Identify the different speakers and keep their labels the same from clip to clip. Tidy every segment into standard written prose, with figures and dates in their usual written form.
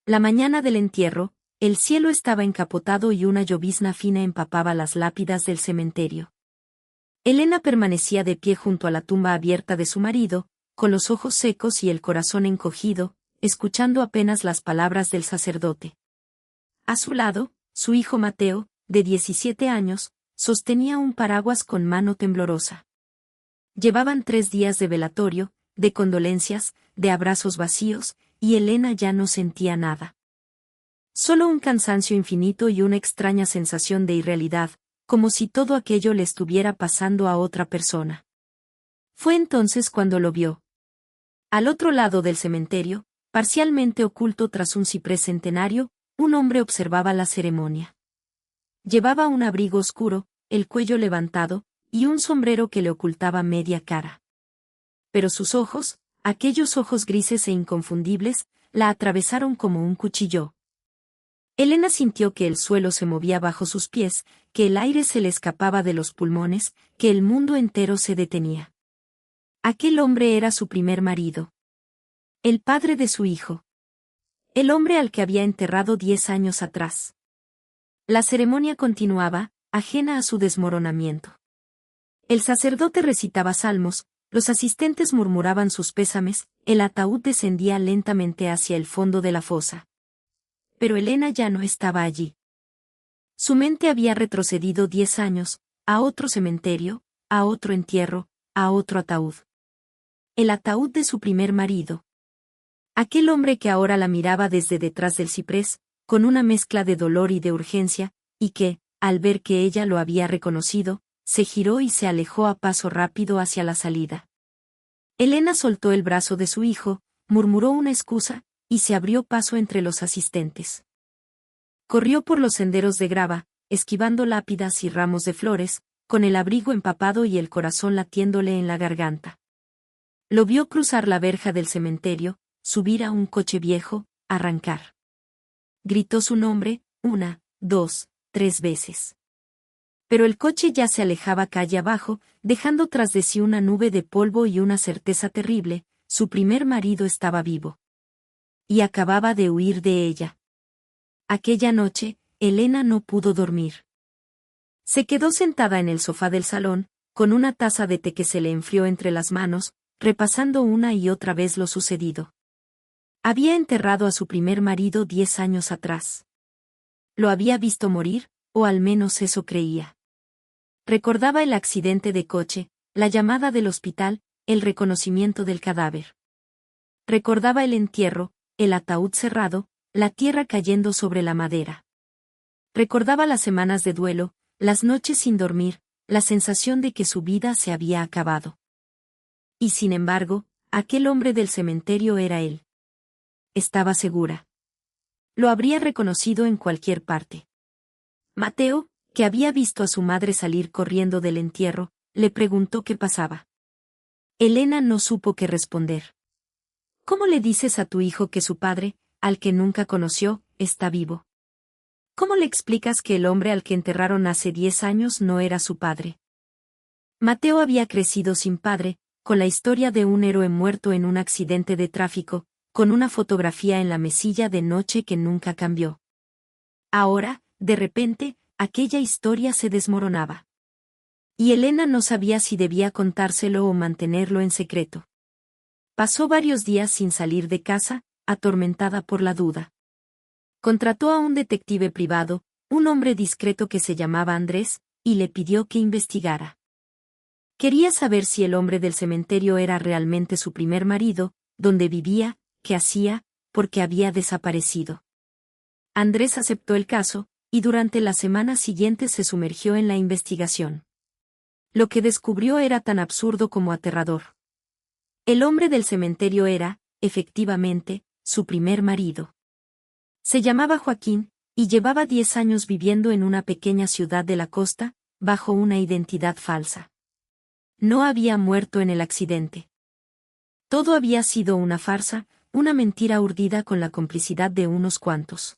Speaker 1: La mañana del entierro, el cielo estaba encapotado y una llovizna fina empapaba las lápidas del cementerio. Elena permanecía de pie junto a la tumba abierta de su marido, con los ojos secos y el corazón encogido, escuchando apenas las palabras del sacerdote. A su lado, su hijo Mateo, de 17 años, sostenía un paraguas con mano temblorosa. Llevaban 3 días de velatorio, de condolencias, de abrazos vacíos, y Elena ya no sentía nada. Solo un cansancio infinito y una extraña sensación de irrealidad, como si todo aquello le estuviera pasando a otra persona. Fue entonces cuando lo vio. Al otro lado del cementerio, parcialmente oculto tras un ciprés centenario, un hombre observaba la ceremonia. Llevaba un abrigo oscuro, el cuello levantado, y un sombrero que le ocultaba media cara. Pero sus ojos, aquellos ojos grises e inconfundibles, la atravesaron como un cuchillo. Elena sintió que el suelo se movía bajo sus pies, que el aire se le escapaba de los pulmones, que el mundo entero se detenía. Aquel hombre era su primer marido. El padre de su hijo. El hombre al que había enterrado 10 años atrás. La ceremonia continuaba, ajena a su desmoronamiento. El sacerdote recitaba salmos, los asistentes murmuraban sus pésames, el ataúd descendía lentamente hacia el fondo de la fosa. Pero Elena ya no estaba allí. Su mente había retrocedido 10 años, a otro cementerio, a otro entierro, a otro ataúd. El ataúd de su primer marido. Aquel hombre que ahora la miraba desde detrás del ciprés, con una mezcla de dolor y de urgencia, y que, al ver que ella lo había reconocido, se giró y se alejó a paso rápido hacia la salida. Elena soltó el brazo de su hijo, murmuró una excusa, y se abrió paso entre los asistentes. Corrió por los senderos de grava, esquivando lápidas y ramos de flores, con el abrigo empapado y el corazón latiéndole en la garganta. Lo vio cruzar la verja del cementerio, subir a un coche viejo, arrancar. Gritó su nombre, 1, 2, 3 veces. Pero el coche ya se alejaba calle abajo, dejando tras de sí una nube de polvo y una certeza terrible: su primer marido estaba vivo. Y acababa de huir de ella. Aquella noche, Elena no pudo dormir. Se quedó sentada en el sofá del salón, con una taza de té que se le enfrió entre las manos, repasando una y otra vez lo sucedido. Había enterrado a su primer marido 10 años atrás. Lo había visto morir, o al menos eso creía. Recordaba el accidente de coche, la llamada del hospital, el reconocimiento del cadáver. Recordaba el entierro, el ataúd cerrado, la tierra cayendo sobre la madera. Recordaba las semanas de duelo, las noches sin dormir, la sensación de que su vida se había acabado. Y sin embargo, aquel hombre del cementerio era él. Estaba segura. Lo habría reconocido en cualquier parte. Mateo, que había visto a su madre salir corriendo del entierro, le preguntó qué pasaba. Elena no supo qué responder. ¿Cómo le dices a tu hijo que su padre, al que nunca conoció, está vivo? ¿Cómo le explicas que el hombre al que enterraron hace 10 años no era su padre? Mateo había crecido sin padre, con la historia de un héroe muerto en un accidente de tráfico, con una fotografía en la mesilla de noche que nunca cambió. Ahora, de repente, aquella historia se desmoronaba. Y Elena no sabía si debía contárselo o mantenerlo en secreto. Pasó varios días sin salir de casa, atormentada por la duda. Contrató a un detective privado, un hombre discreto que se llamaba Andrés, y le pidió que investigara. Quería saber si el hombre del cementerio era realmente su primer marido, dónde vivía, qué hacía, por qué había desaparecido. Andrés aceptó el caso, y durante las semanas siguientes se sumergió en la investigación. Lo que descubrió era tan absurdo como aterrador. El hombre del cementerio era, efectivamente, su primer marido. Se llamaba Joaquín, y llevaba 10 años viviendo en una pequeña ciudad de la costa, bajo una identidad falsa. No había muerto en el accidente. Todo había sido una farsa, una mentira urdida con la complicidad de unos cuantos.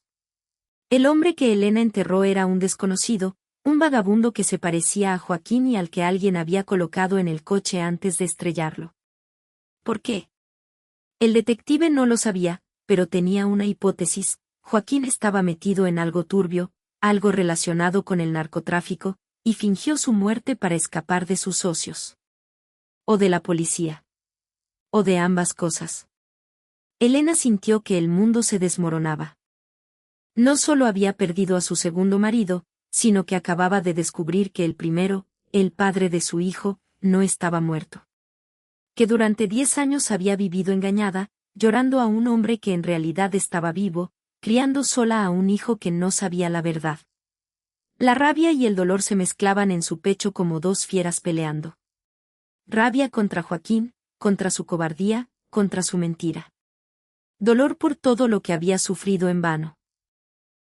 Speaker 1: El hombre que Elena enterró era un desconocido, un vagabundo que se parecía a Joaquín y al que alguien había colocado en el coche antes de estrellarlo. ¿Por qué? El detective no lo sabía, pero tenía una hipótesis: Joaquín estaba metido en algo turbio, algo relacionado con el narcotráfico, y fingió su muerte para escapar de sus socios. O de la policía. O de ambas cosas. Elena sintió que el mundo se desmoronaba. No solo había perdido a su segundo marido, sino que acababa de descubrir que el primero, el padre de su hijo, no estaba muerto. Que durante 10 años había vivido engañada, llorando a un hombre que en realidad estaba vivo, criando sola a un hijo que no sabía la verdad. La rabia y el dolor se mezclaban en su pecho como dos fieras peleando. Rabia contra Joaquín, contra su cobardía, contra su mentira. Dolor por todo lo que había sufrido en vano.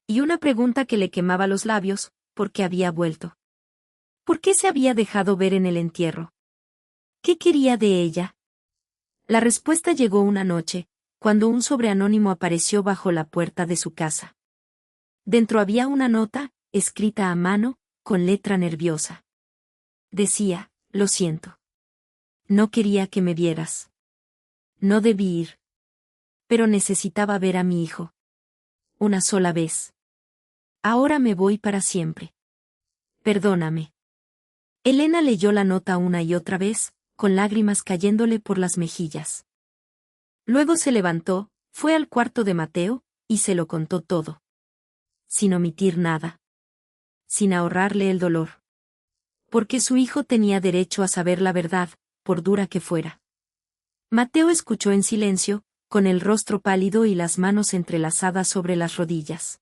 Speaker 1: Y una pregunta que le quemaba los labios: ¿por qué había vuelto? ¿Por qué se había dejado ver en el entierro? ¿Qué quería de ella? La respuesta llegó una noche, cuando un sobre anónimo apareció bajo la puerta de su casa. Dentro había una nota, escrita a mano, con letra nerviosa. Decía: lo siento. No quería que me vieras. No debí ir. Pero necesitaba ver a mi hijo. Una sola vez. Ahora me voy para siempre. Perdóname. Elena leyó la nota una y otra vez, con lágrimas cayéndole por las mejillas. Luego se levantó, fue al cuarto de Mateo, y se lo contó todo. Sin omitir nada. Sin ahorrarle el dolor. Porque su hijo tenía derecho a saber la verdad, por dura que fuera. Mateo escuchó en silencio, con el rostro pálido y las manos entrelazadas sobre las rodillas.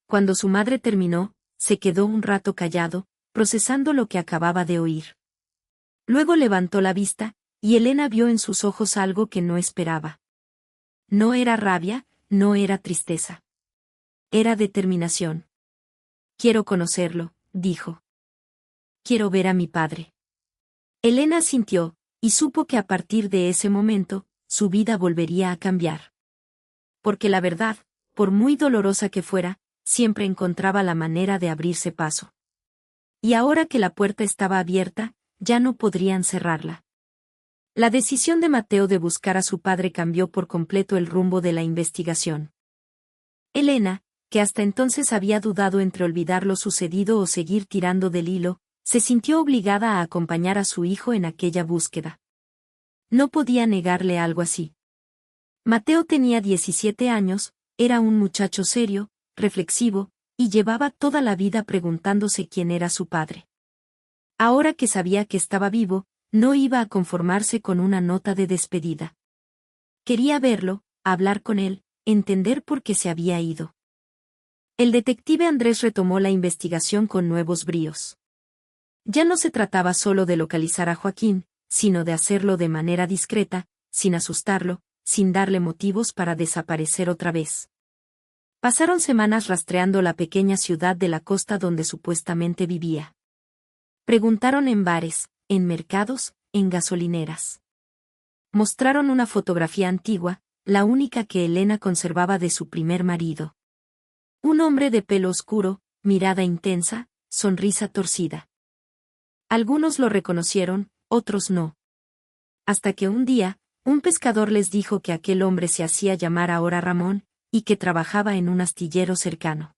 Speaker 1: Cuando su madre terminó, se quedó un rato callado, procesando lo que acababa de oír. Luego levantó la vista, y Elena vio en sus ojos algo que no esperaba. No era rabia, no era tristeza. Era determinación. Quiero conocerlo, dijo. Quiero ver a mi padre. Elena asintió, y supo que a partir de ese momento, su vida volvería a cambiar. Porque la verdad, por muy dolorosa que fuera, siempre encontraba la manera de abrirse paso. Y ahora que la puerta estaba abierta, ya no podrían cerrarla. La decisión de Mateo de buscar a su padre cambió por completo el rumbo de la investigación. Elena, que hasta entonces había dudado entre olvidar lo sucedido o seguir tirando del hilo, se sintió obligada a acompañar a su hijo en aquella búsqueda. No podía negarle algo así. Mateo tenía 17 años, era un muchacho serio, reflexivo, y llevaba toda la vida preguntándose quién era su padre. Ahora que sabía que estaba vivo, no iba a conformarse con una nota de despedida. Quería verlo, hablar con él, entender por qué se había ido. El detective Andrés retomó la investigación con nuevos bríos. Ya no se trataba solo de localizar a Joaquín, sino de hacerlo de manera discreta, sin asustarlo, sin darle motivos para desaparecer otra vez. Pasaron semanas rastreando la pequeña ciudad de la costa donde supuestamente vivía. Preguntaron en bares, en mercados, en gasolineras. Mostraron una fotografía antigua, la única que Elena conservaba de su primer marido. Un hombre de pelo oscuro, mirada intensa, sonrisa torcida. Algunos lo reconocieron, otros no. Hasta que un día, un pescador les dijo que aquel hombre se hacía llamar ahora Ramón, y que trabajaba en un astillero cercano.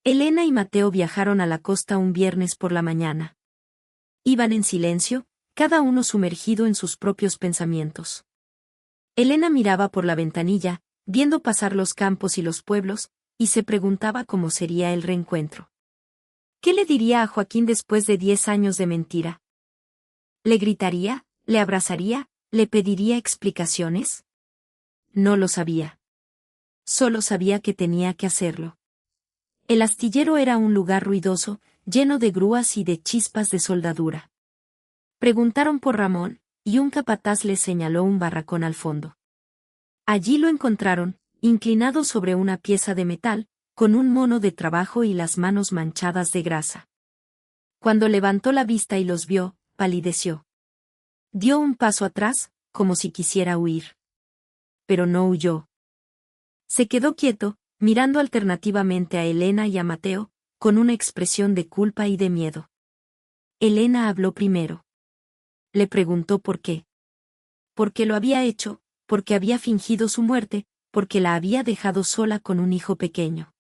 Speaker 1: Elena y Mateo viajaron a la costa un viernes por la mañana. Iban en silencio, cada uno sumergido en sus propios pensamientos. Elena miraba por la ventanilla, viendo pasar los campos y los pueblos, y se preguntaba cómo sería el reencuentro. ¿Qué le diría a Joaquín después de 10 años de mentira? ¿Le gritaría? ¿Le abrazaría? ¿Le pediría explicaciones? No lo sabía. Solo sabía que tenía que hacerlo. El astillero era un lugar ruidoso, lleno de grúas y de chispas de soldadura. Preguntaron por Ramón, y un capataz les señaló un barracón al fondo. Allí lo encontraron, inclinado sobre una pieza de metal, con un mono de trabajo y las manos manchadas de grasa. Cuando levantó la vista y los vio, palideció. Dio un paso atrás, como si quisiera huir. Pero no huyó. Se quedó quieto, mirando alternativamente a Elena y a Mateo, con una expresión de culpa y de miedo. Elena habló primero. Le preguntó por qué. ¿Por qué lo había hecho? Porque había fingido su muerte, porque la había dejado sola con un hijo pequeño.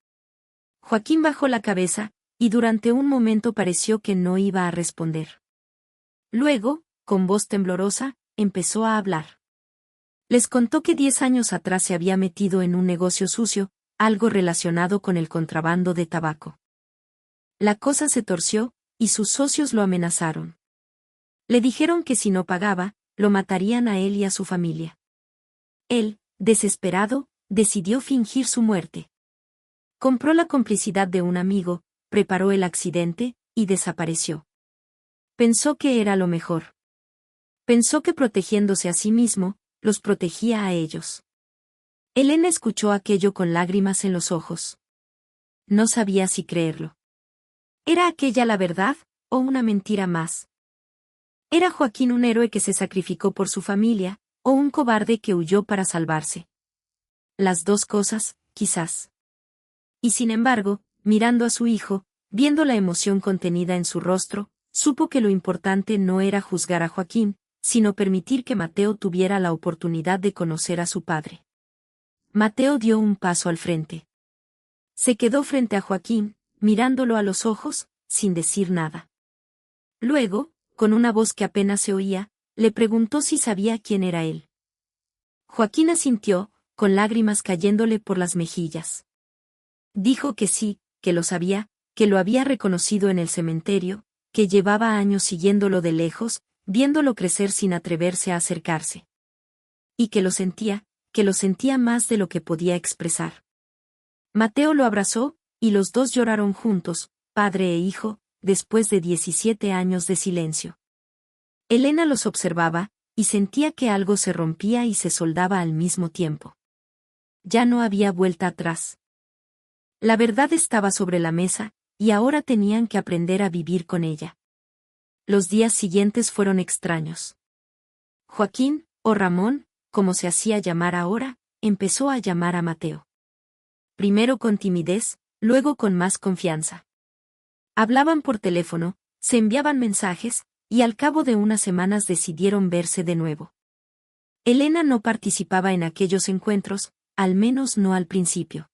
Speaker 1: Joaquín bajó la cabeza, y durante un momento pareció que no iba a responder. Luego, con voz temblorosa, empezó a hablar. Les contó que 10 años atrás se había metido en un negocio sucio, algo relacionado con el contrabando de tabaco. La cosa se torció, y sus socios lo amenazaron. Le dijeron que si no pagaba, lo matarían a él y a su familia. Él, desesperado, decidió fingir su muerte. Compró la complicidad de un amigo, preparó el accidente, y desapareció. Pensó que era lo mejor. Pensó que protegiéndose a sí mismo, los protegía a ellos. Elena escuchó aquello con lágrimas en los ojos. No sabía si creerlo. ¿Era aquella la verdad, o una mentira más? ¿Era Joaquín un héroe que se sacrificó por su familia, o un cobarde que huyó para salvarse? Las dos cosas, quizás. Y sin embargo, mirando a su hijo, viendo la emoción contenida en su rostro, supo que lo importante no era juzgar a Joaquín, sino permitir que Mateo tuviera la oportunidad de conocer a su padre. Mateo dio un paso al frente. Se quedó frente a Joaquín, mirándolo a los ojos, sin decir nada. Luego, con una voz que apenas se oía, le preguntó si sabía quién era él. Joaquín asintió, con lágrimas cayéndole por las mejillas. Dijo que sí, que lo sabía, que lo había reconocido en el cementerio, que llevaba años siguiéndolo de lejos, viéndolo crecer sin atreverse a acercarse. Y que lo sentía más de lo que podía expresar. Mateo lo abrazó, y los dos lloraron juntos, padre e hijo, después de 17 años de silencio. Elena los observaba, y sentía que algo se rompía y se soldaba al mismo tiempo. Ya no había vuelta atrás. La verdad estaba sobre la mesa, y ahora tenían que aprender a vivir con ella. Los días siguientes fueron extraños. Joaquín, o Ramón, como se hacía llamar ahora, empezó a llamar a Mateo. Primero con timidez, luego con más confianza. Hablaban por teléfono, se enviaban mensajes, y al cabo de unas semanas decidieron verse de nuevo. Elena no participaba en aquellos encuentros, al menos no al principio.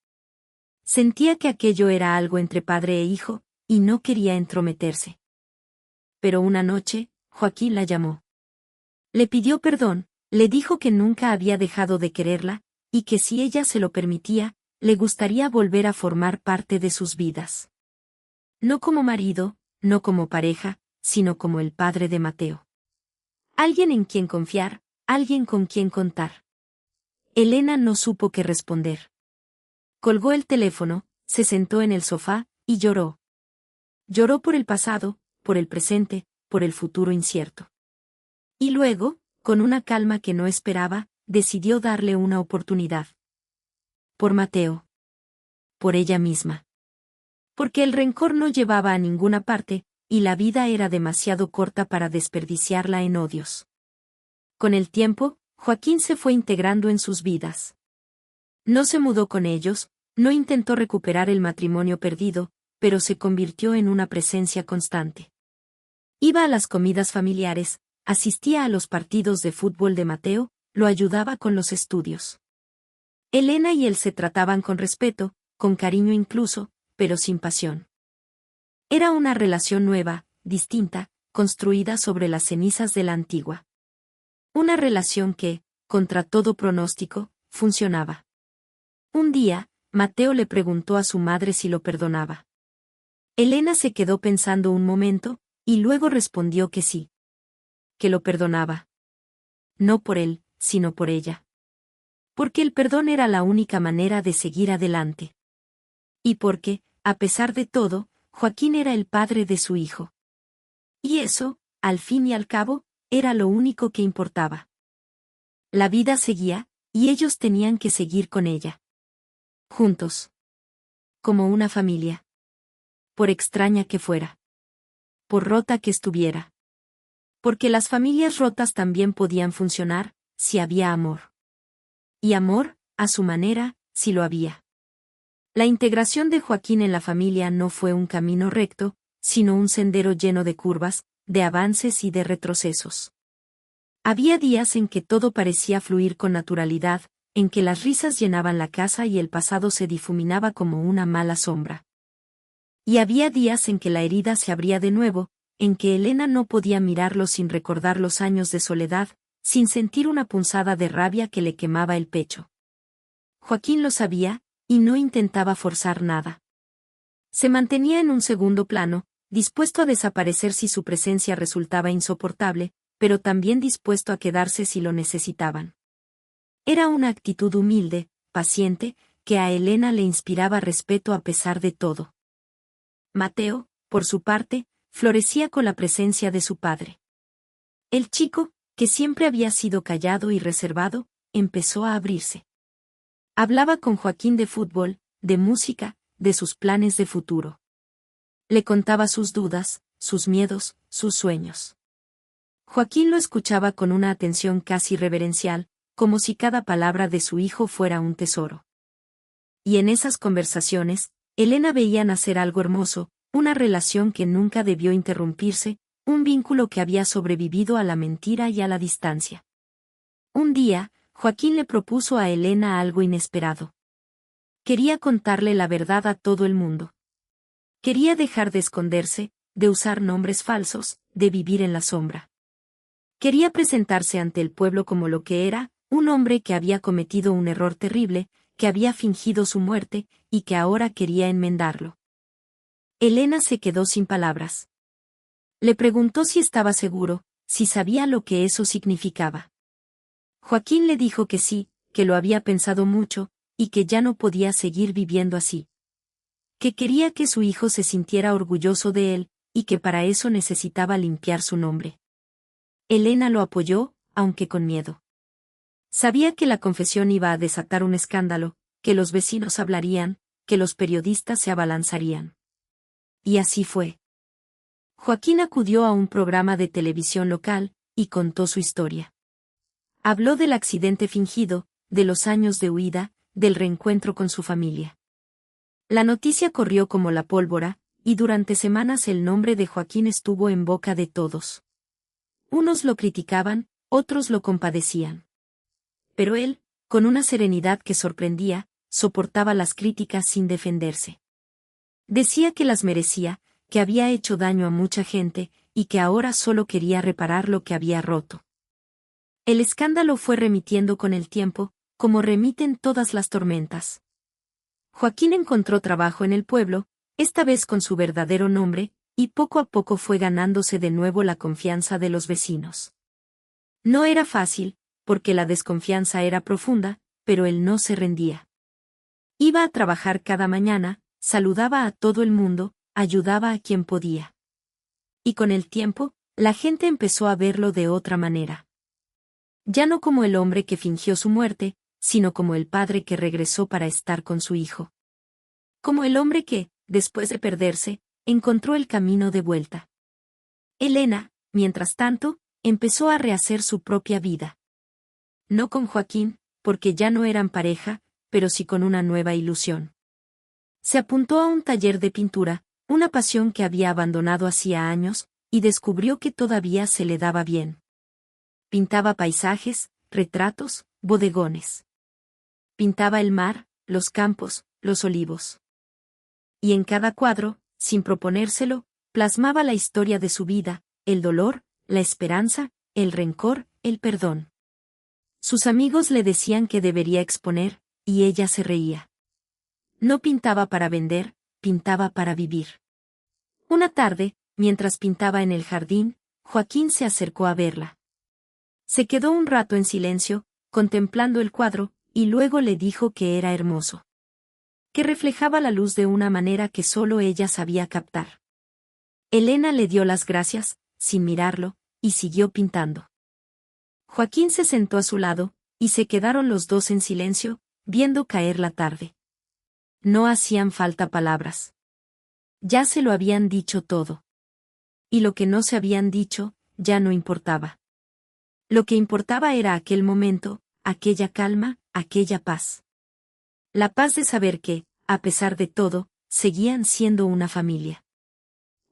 Speaker 1: Sentía que aquello era algo entre padre e hijo, y no quería entrometerse. Pero una noche, Joaquín la llamó. Le pidió perdón, le dijo que nunca había dejado de quererla, y que si ella se lo permitía, le gustaría volver a formar parte de sus vidas. No como marido, no como pareja, sino como el padre de Mateo. Alguien en quien confiar, alguien con quien contar. Elena no supo qué responder. Colgó el teléfono, se sentó en el sofá, y lloró. Lloró por el pasado, por el presente, por el futuro incierto. Y luego, con una calma que no esperaba, decidió darle una oportunidad. Por Mateo. Por ella misma. Porque el rencor no llevaba a ninguna parte, y la vida era demasiado corta para desperdiciarla en odios. Con el tiempo, Joaquín se fue integrando en sus vidas. No se mudó con ellos, no intentó recuperar el matrimonio perdido, pero se convirtió en una presencia constante. Iba a las comidas familiares, asistía a los partidos de fútbol de Mateo, lo ayudaba con los estudios. Elena y él se trataban con respeto, con cariño incluso, pero sin pasión. Era una relación nueva, distinta, construida sobre las cenizas de la antigua. Una relación que, contra todo pronóstico, funcionaba. Un día, Mateo le preguntó a su madre si lo perdonaba. Elena se quedó pensando un momento, y luego respondió que sí. Que lo perdonaba. No por él, sino por ella. Porque el perdón era la única manera de seguir adelante. Y porque, a pesar de todo, Joaquín era el padre de su hijo. Y eso, al fin y al cabo, era lo único que importaba. La vida seguía, y ellos tenían que seguir con ella. Juntos. Como una familia. Por extraña que fuera. Por rota que estuviera. Porque las familias rotas también podían funcionar, si había amor. Y amor, a su manera, si lo había. La integración de Joaquín en la familia no fue un camino recto, sino un sendero lleno de curvas, de avances y de retrocesos. Había días en que todo parecía fluir con naturalidad, en que las risas llenaban la casa y el pasado se difuminaba como una mala sombra. Y había días en que la herida se abría de nuevo, en que Elena no podía mirarlo sin recordar los años de soledad, sin sentir una punzada de rabia que le quemaba el pecho. Joaquín lo sabía, y no intentaba forzar nada. Se mantenía en un segundo plano, dispuesto a desaparecer si su presencia resultaba insoportable, pero también dispuesto a quedarse si lo necesitaban. Era una actitud humilde, paciente, que a Elena le inspiraba respeto a pesar de todo. Mateo, por su parte, florecía con la presencia de su padre. El chico, que siempre había sido callado y reservado, empezó a abrirse. Hablaba con Joaquín de fútbol, de música, de sus planes de futuro. Le contaba sus dudas, sus miedos, sus sueños. Joaquín lo escuchaba con una atención casi reverencial, como si cada palabra de su hijo fuera un tesoro. Y en esas conversaciones, Elena veía nacer algo hermoso, una relación que nunca debió interrumpirse, un vínculo que había sobrevivido a la mentira y a la distancia. Un día, Joaquín le propuso a Elena algo inesperado. Quería contarle la verdad a todo el mundo. Quería dejar de esconderse, de usar nombres falsos, de vivir en la sombra. Quería presentarse ante el pueblo como lo que era, un hombre que había cometido un error terrible, que había fingido su muerte, y que ahora quería enmendarlo. Elena se quedó sin palabras. Le preguntó si estaba seguro, si sabía lo que eso significaba. Joaquín le dijo que sí, que lo había pensado mucho, y que ya no podía seguir viviendo así. Que quería que su hijo se sintiera orgulloso de él, y que para eso necesitaba limpiar su nombre. Elena lo apoyó, aunque con miedo. Sabía que la confesión iba a desatar un escándalo, que los vecinos hablarían, que los periodistas se abalanzarían. Y así fue. Joaquín acudió a un programa de televisión local, y contó su historia. Habló del accidente fingido, de los años de huida, del reencuentro con su familia. La noticia corrió como la pólvora, y durante semanas el nombre de Joaquín estuvo en boca de todos. Unos lo criticaban, otros lo compadecían. Pero él, con una serenidad que sorprendía, soportaba las críticas sin defenderse. Decía que las merecía, que había hecho daño a mucha gente, y que ahora solo quería reparar lo que había roto. El escándalo fue remitiendo con el tiempo, como remiten todas las tormentas. Joaquín encontró trabajo en el pueblo, esta vez con su verdadero nombre, y poco a poco fue ganándose de nuevo la confianza de los vecinos. No era fácil, porque la desconfianza era profunda, pero él no se rendía. Iba a trabajar cada mañana, saludaba a todo el mundo, ayudaba a quien podía. Y con el tiempo, la gente empezó a verlo de otra manera. Ya no como el hombre que fingió su muerte, sino como el padre que regresó para estar con su hijo. Como el hombre que, después de perderse, encontró el camino de vuelta. Elena, mientras tanto, empezó a rehacer su propia vida. No con Joaquín, porque ya no eran pareja, pero sí con una nueva ilusión. Se apuntó a un taller de pintura, una pasión que había abandonado hacía años, y descubrió que todavía se le daba bien. Pintaba paisajes, retratos, bodegones. Pintaba el mar, los campos, los olivos. Y en cada cuadro, sin proponérselo, plasmaba la historia de su vida, el dolor, la esperanza, el rencor, el perdón. Sus amigos le decían que debería exponer, y ella se reía. No pintaba para vender, pintaba para vivir. Una tarde, mientras pintaba en el jardín, Joaquín se acercó a verla. Se quedó un rato en silencio, contemplando el cuadro, y luego le dijo que era hermoso. Que reflejaba la luz de una manera que solo ella sabía captar. Elena le dio las gracias, sin mirarlo, y siguió pintando. Joaquín se sentó a su lado, y se quedaron los dos en silencio, viendo caer la tarde. No hacían falta palabras. Ya se lo habían dicho todo. Y lo que no se habían dicho, ya no importaba. Lo que importaba era aquel momento, aquella calma, aquella paz. La paz de saber que, a pesar de todo, seguían siendo una familia.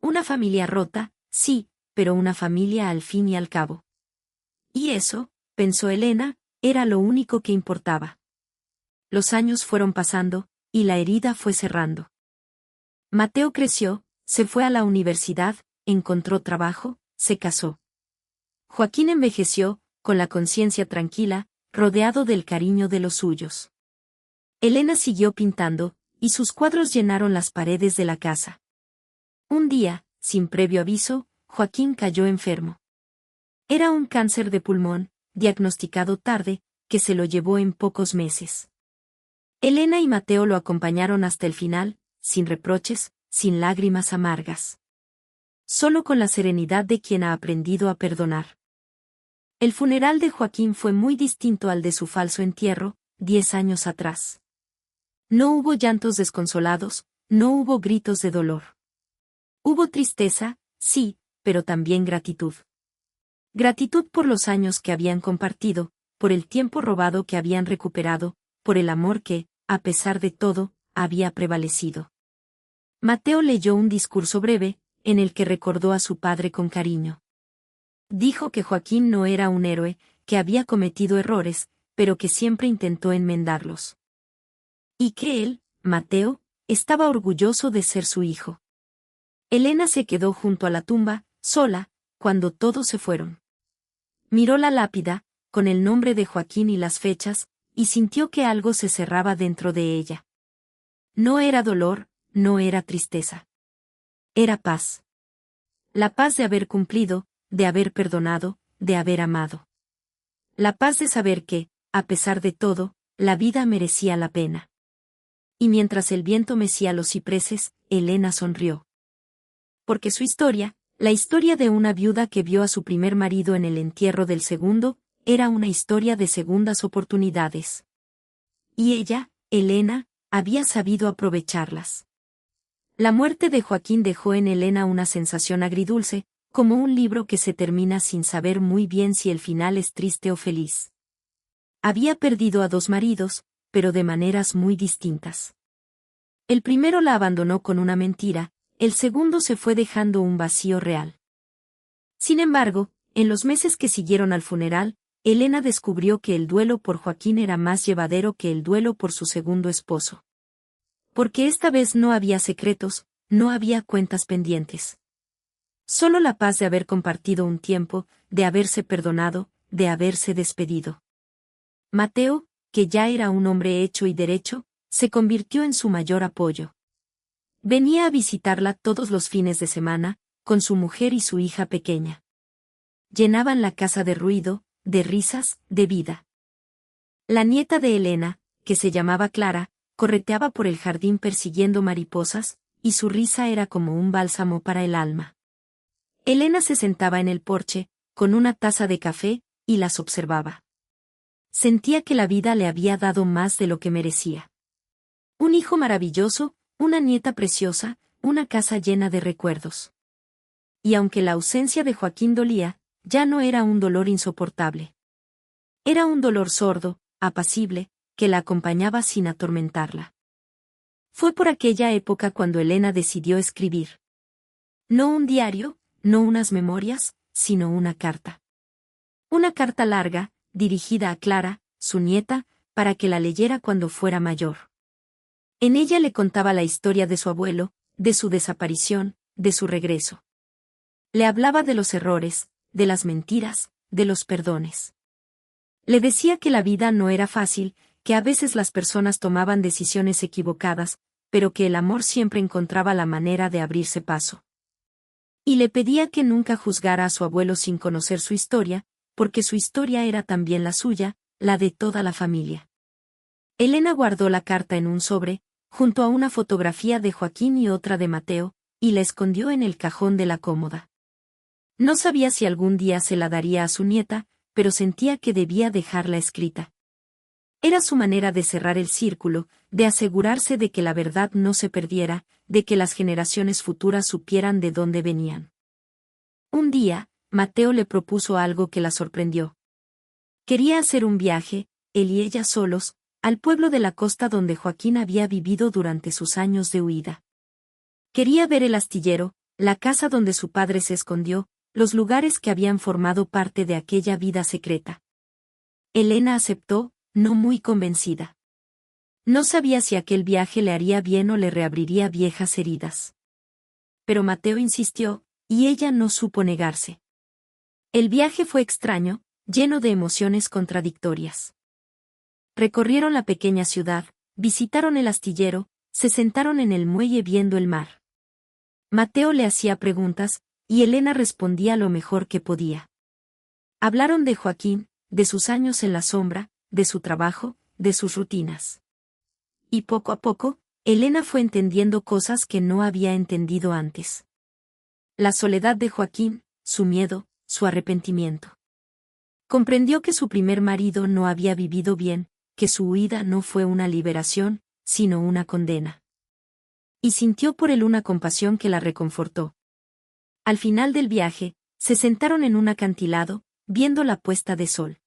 Speaker 1: Una familia rota, sí, pero una familia al fin y al cabo. Y eso, pensó Elena, era lo único que importaba. los años fueron pasando, y la herida fue cerrando. Mateo creció, se fue a la universidad, encontró trabajo, se casó. Joaquín envejeció, con la conciencia tranquila, rodeado del cariño de los suyos. Elena siguió pintando, y sus cuadros llenaron las paredes de la casa. Un día, sin previo aviso, Joaquín cayó enfermo. Era un cáncer de pulmón, diagnosticado tarde, que se lo llevó en pocos meses. Elena y Mateo lo acompañaron hasta el final, sin reproches, sin lágrimas amargas. Solo con la serenidad de quien ha aprendido a perdonar. El funeral de Joaquín fue muy distinto al de su falso entierro, 10 años atrás. No hubo llantos desconsolados, no hubo gritos de dolor. Hubo tristeza, sí, pero también gratitud. Gratitud por los años que habían compartido, por el tiempo robado que habían recuperado, por el amor que, a pesar de todo, había prevalecido. Mateo leyó un discurso breve, en el que recordó a su padre con cariño. Dijo que Joaquín no era un héroe, que había cometido errores, pero que siempre intentó enmendarlos. Y que él, Mateo, estaba orgulloso de ser su hijo. Elena se quedó junto a la tumba, sola, cuando todos se fueron. Miró la lápida, con el nombre de Joaquín y las fechas, y sintió que algo se cerraba dentro de ella. No era dolor, no era tristeza. Era paz. La paz de haber cumplido, de haber perdonado, de haber amado. La paz de saber que, a pesar de todo, la vida merecía la pena. Y mientras el viento mecía los cipreses, Elena sonrió. Porque su historia, la historia de una viuda que vio a su primer marido en el entierro del segundo, era una historia de segundas oportunidades. Y ella, Elena, había sabido aprovecharlas. La muerte de Joaquín dejó en Elena una sensación agridulce, como un libro que se termina sin saber muy bien si el final es triste o feliz. Había perdido a 2 maridos, pero de maneras muy distintas. El primero la abandonó con una mentira, el segundo se fue dejando un vacío real. Sin embargo, en los meses que siguieron al funeral, Elena descubrió que el duelo por Joaquín era más llevadero que el duelo por su segundo esposo. Porque esta vez no había secretos, no había cuentas pendientes. Solo la paz de haber compartido un tiempo, de haberse perdonado, de haberse despedido. Mateo, que ya era un hombre hecho y derecho, se convirtió en su mayor apoyo. Venía a visitarla todos los fines de semana, con su mujer y su hija pequeña. Llenaban la casa de ruido, de risas, de vida. La nieta de Elena, que se llamaba Clara, correteaba por el jardín persiguiendo mariposas, y su risa era como un bálsamo para el alma. Elena se sentaba en el porche, con una taza de café, y las observaba. Sentía que la vida le había dado más de lo que merecía. Un hijo maravilloso, una nieta preciosa, una casa llena de recuerdos. Y aunque la ausencia de Joaquín dolía, ya no era un dolor insoportable. Era un dolor sordo, apacible, que la acompañaba sin atormentarla. Fue por aquella época cuando Elena decidió escribir. No un diario, no unas memorias, sino una carta. Una carta larga, dirigida a Clara, su nieta, para que la leyera cuando fuera mayor. En ella le contaba la historia de su abuelo, de su desaparición, de su regreso. Le hablaba de los errores, de las mentiras, de los perdones. Le decía que la vida no era fácil, que a veces las personas tomaban decisiones equivocadas, pero que el amor siempre encontraba la manera de abrirse paso. Y le pedía que nunca juzgara a su abuelo sin conocer su historia, porque su historia era también la suya, la de toda la familia. Elena guardó la carta en un sobre, junto a una fotografía de Joaquín y otra de Mateo, y la escondió en el cajón de la cómoda. No sabía si algún día se la daría a su nieta, pero sentía que debía dejarla escrita. Era su manera de cerrar el círculo, de asegurarse de que la verdad no se perdiera, de que las generaciones futuras supieran de dónde venían. Un día, Mateo le propuso algo que la sorprendió. Quería hacer un viaje, él y ella solos, al pueblo de la costa donde Joaquín había vivido durante sus años de huida. Quería ver el astillero, la casa donde su padre se escondió, los lugares que habían formado parte de aquella vida secreta. Elena aceptó, no muy convencida. No sabía si aquel viaje le haría bien o le reabriría viejas heridas. Pero Mateo insistió, y ella no supo negarse. El viaje fue extraño, lleno de emociones contradictorias. Recorrieron la pequeña ciudad, visitaron el astillero, se sentaron en el muelle viendo el mar. Mateo le hacía preguntas, y Elena respondía lo mejor que podía. Hablaron de Joaquín, de sus años en la sombra, de su trabajo, de sus rutinas. Y poco a poco, Elena fue entendiendo cosas que no había entendido antes. La soledad de Joaquín, su miedo, su arrepentimiento. Comprendió que su primer marido no había vivido bien, que su huida no fue una liberación, sino una condena. Y sintió por él una compasión que la reconfortó. Al final del viaje, se sentaron en un acantilado, viendo la puesta de sol.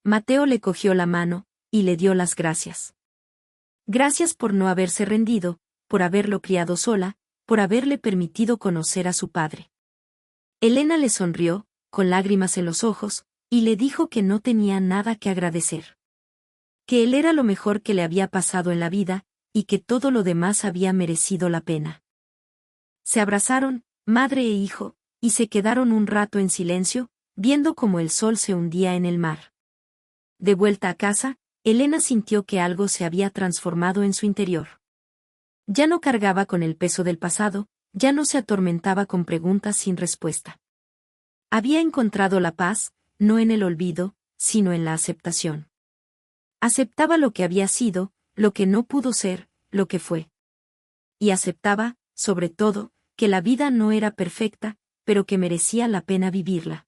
Speaker 1: Mateo le cogió la mano, y le dio las gracias. Gracias por no haberse rendido, por haberlo criado sola, por haberle permitido conocer a su padre. Elena le sonrió, con lágrimas en los ojos, y le dijo que no tenía nada que agradecer. Que él era lo mejor que le había pasado en la vida, y que todo lo demás había merecido la pena. Se abrazaron, madre e hijo, y se quedaron un rato en silencio, viendo cómo el sol se hundía en el mar. De vuelta a casa, Elena sintió que algo se había transformado en su interior. Ya no cargaba con el peso del pasado, ya no se atormentaba con preguntas sin respuesta. Había encontrado la paz, no en el olvido, sino en la aceptación. Aceptaba lo que había sido, lo que no pudo ser, lo que fue. Y aceptaba, sobre todo, que la vida no era perfecta, pero que merecía la pena vivirla.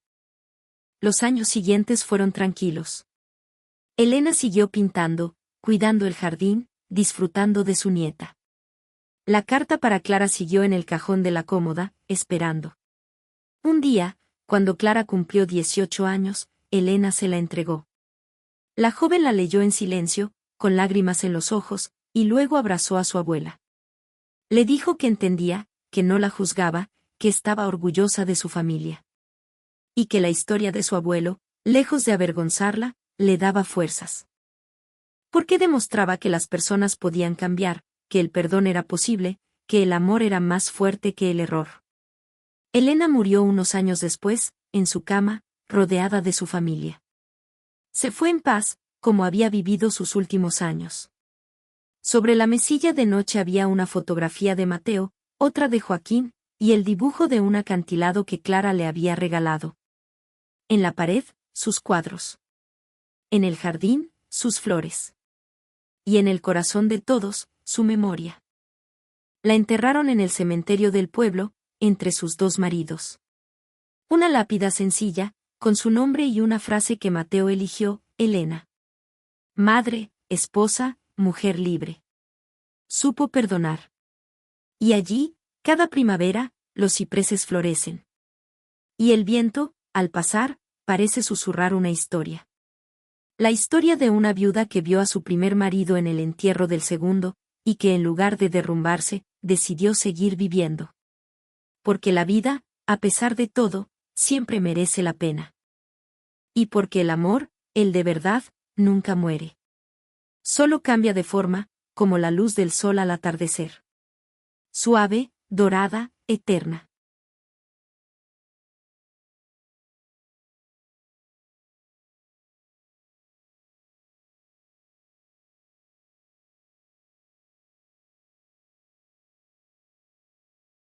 Speaker 1: Los años siguientes fueron tranquilos. Elena siguió pintando, cuidando el jardín, disfrutando de su nieta. La carta para Clara siguió en el cajón de la cómoda, esperando. Un día, cuando Clara cumplió 18 años, Elena se la entregó. La joven la leyó en silencio, con lágrimas en los ojos, y luego abrazó a su abuela. Le dijo que entendía, que no la juzgaba, que estaba orgullosa de su familia. Y que la historia de su abuelo, lejos de avergonzarla, le daba fuerzas. Porque demostraba que las personas podían cambiar, que el perdón era posible, que el amor era más fuerte que el error. Elena murió unos años después, en su cama, rodeada de su familia. Se fue en paz, como había vivido sus últimos años. Sobre la mesilla de noche había una fotografía de Mateo, otra de Joaquín, y el dibujo de un acantilado que Clara le había regalado. En la pared, sus cuadros. En el jardín, sus flores. Y en el corazón de todos, su memoria. La enterraron en el cementerio del pueblo, entre sus dos maridos. Una lápida sencilla, con su nombre y una frase que Mateo eligió, Elena. Madre, esposa, mujer libre. Supo perdonar. Y allí, cada primavera, los cipreses florecen. Y el viento, al pasar, parece susurrar una historia. La historia de una viuda que vio a su primer marido en el entierro del segundo, y que en lugar de derrumbarse, decidió seguir viviendo. Porque la vida, a pesar de todo, siempre merece la pena. Y porque el amor, el de verdad, nunca muere. Solo cambia de forma, como la luz del sol al atardecer. Suave, dorada, eterna.